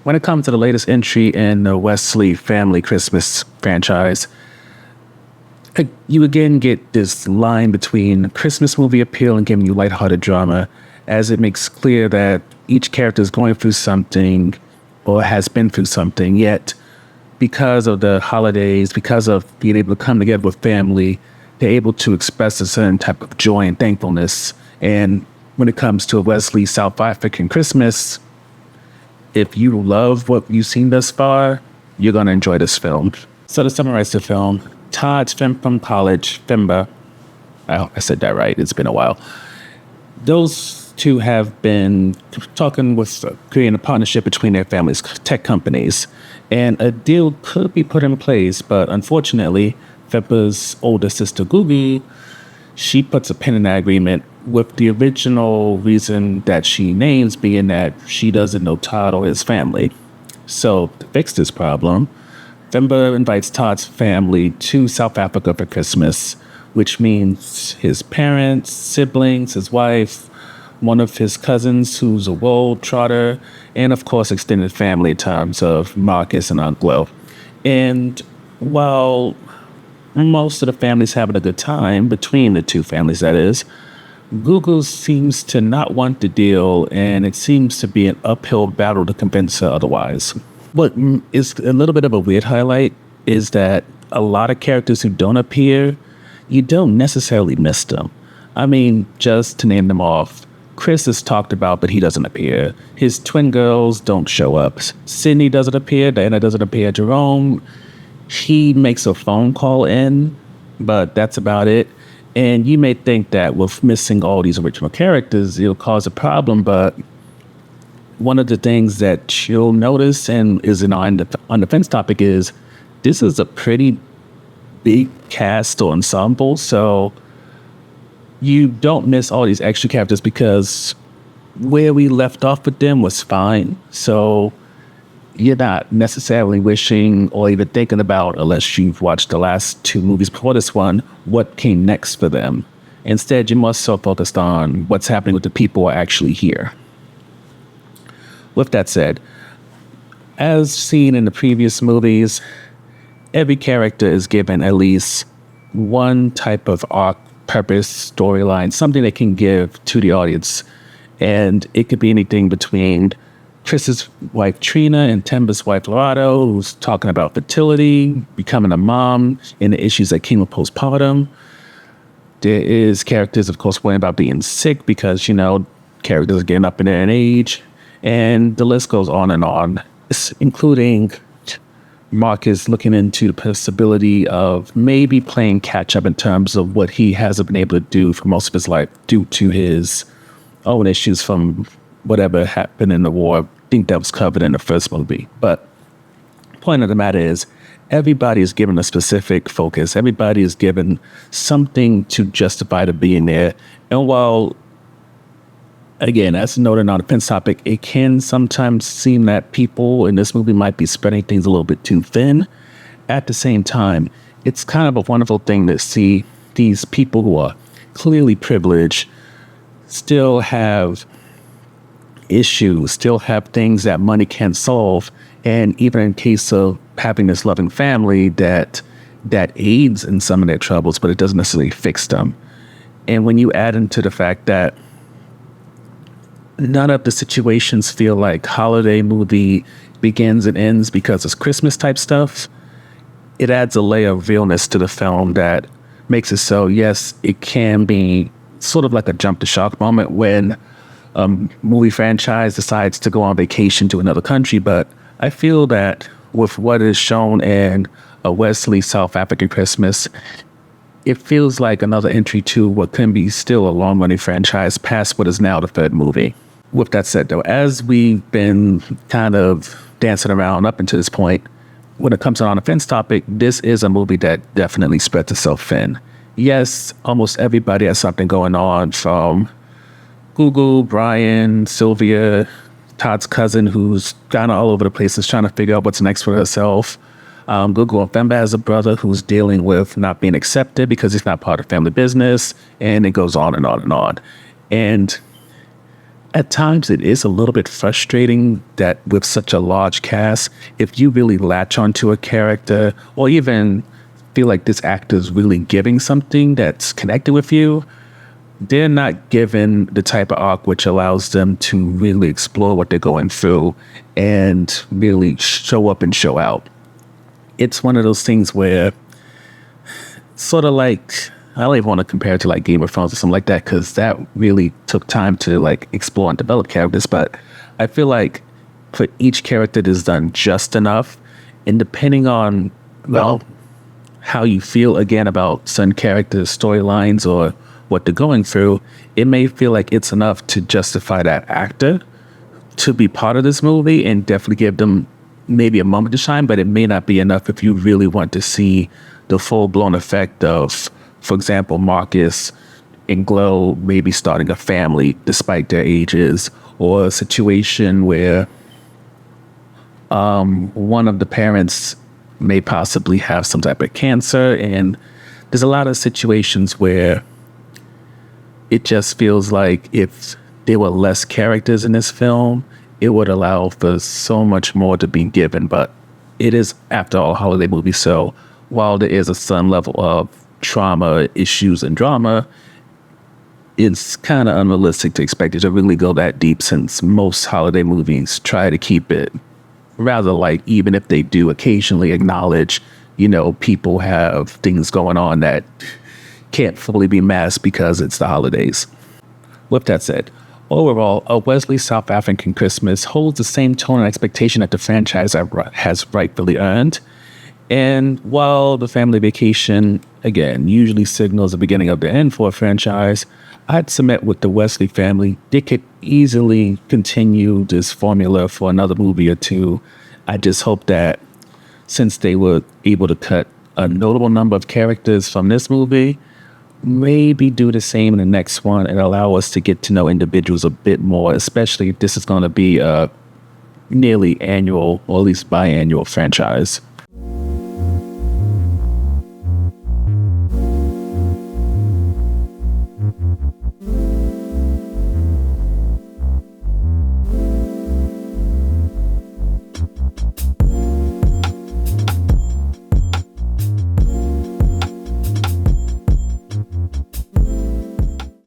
when it comes to the latest entry in the Wesley family Christmas franchise, you again get this line between Christmas movie appeal and giving you lighthearted drama, as it makes clear that each character is going through something or has been through something, yet because of the holidays, because of being able to come together with family, they're able to express a certain type of joy and thankfulness. And when it comes to a Wesley South African Christmas, if you love what you've seen thus far, you're going to enjoy this film. So to summarize the film, Todd's friend from college, Femba, I said that right, it's been a while. Those two have been talking with creating a partnership between their families, tech companies, and a deal could be put in place, but unfortunately, Femba's older sister, Googie, she puts a pin in that agreement with the original reason that she names being that she doesn't know Todd or his family. So to fix this problem, Femba invites Todd's family to South Africa for Christmas, which means his parents, siblings, his wife, one of his cousins who's a world trotter, and of course extended family in terms of Marcus and Aunt Will. And while most of the families having a good time, between the two families that is, Google seems to not want the deal, and it seems to be an uphill battle to convince her otherwise. What is a little bit of a weird highlight is that a lot of characters who don't appear, you don't necessarily miss them. I mean, just to name them off, Chris is talked about, but he doesn't appear. His twin girls don't show up. Sydney doesn't appear. Diana doesn't appear. Jerome, he makes a phone call in, but that's about it. And you may think that with missing all these original characters, it'll cause a problem, but one of the things that you'll notice and is on the fence topic is this is a pretty big cast or ensemble, so you don't miss all these extra characters because where we left off with them was fine. So you're not necessarily wishing or even thinking about, unless you've watched the last two movies before this one, what came next for them. Instead, you're more so focused on what's happening with the people who are actually here. With that said, as seen in the previous movies, every character is given at least one type of arc, purpose, storyline, something they can give to the audience. And it could be anything between Chris's wife Trina and Temba's wife Lorado, who's talking about fertility, becoming a mom, and the issues that came with postpartum. There is characters, of course, worrying about being sick because, characters are getting up in their age. And the list goes on, including Marcus looking into the possibility of maybe playing catch up in terms of what he hasn't been able to do for most of his life due to his own issues from whatever happened in the war. I think that was covered in the first movie. But the point of the matter is, everybody is given a specific focus. Everybody is given something to justify to being there. And while, again, as noted on the fence topic, it can sometimes seem that people in this movie might be spreading things a little bit too thin. At the same time, it's kind of a wonderful thing to see these people who are clearly privileged still have issues, still have things that money can't solve. And even in case of having this loving family that aids in some of their troubles, but it doesn't necessarily fix them. And when you add into the fact that none of the situations feel like holiday movie begins and ends because it's Christmas type stuff, it adds a layer of realness to the film that makes it so, yes, it can be sort of like a jump to shock moment when a movie franchise decides to go on vacation to another country. But I feel that with what is shown in a Wesley South African Christmas, it feels like another entry to what can be still a long-running franchise past what is now the third movie. With that said, though, as we've been kind of dancing around up until this point, when it comes to on the fence topic, this is a movie that definitely spreads itself thin. Yes, almost everybody has something going on, from Google, Brian, Sylvia, Todd's cousin, who's kind of all over the place, is trying to figure out what's next for herself. Google and Femba has a brother who's dealing with not being accepted because he's not part of family business, and it goes on and on and on. And At times, it is a little bit frustrating that with such a large cast, if you really latch onto a character or even feel like this actor is really giving something that's connected with you, they're not given the type of arc which allows them to really explore what they're going through and really show up and show out. It's one of those things where, sort of like, I don't even want to compare it to like Game of Thrones or something like that, because that really took time to like explore and develop characters. But I feel like for each character, it is done just enough, and depending on, well, how you feel again about certain characters, storylines, or what they're going through, it may feel like it's enough to justify that actor to be part of this movie and definitely give them maybe a moment to shine, but it may not be enough if you really want to see the full-blown effect of, for example, Marcus and Glow maybe starting a family despite their ages, or a situation where one of the parents may possibly have some type of cancer, and there's a lot of situations where it just feels like if there were less characters in this film, it would allow for so much more to be given. But it is, after all, a holiday movie. So while there is a certain level of trauma, issues, and drama, it's kind of unrealistic to expect it to really go that deep, since most holiday movies try to keep it rather light, even if they do occasionally acknowledge, people have things going on that can't fully be masked because it's the holidays. With that said, overall, A Wesley South African Christmas holds the same tone and expectation that the franchise has rightfully earned. And while The Family Vacation, again, usually signals the beginning of the end for a franchise, I'd submit with the Wesley family, they could easily continue this formula for another movie or two. I just hope that since they were able to cut a notable number of characters from this movie, maybe do the same in the next one and allow us to get to know individuals a bit more, especially if this is going to be a nearly annual or at least biannual franchise.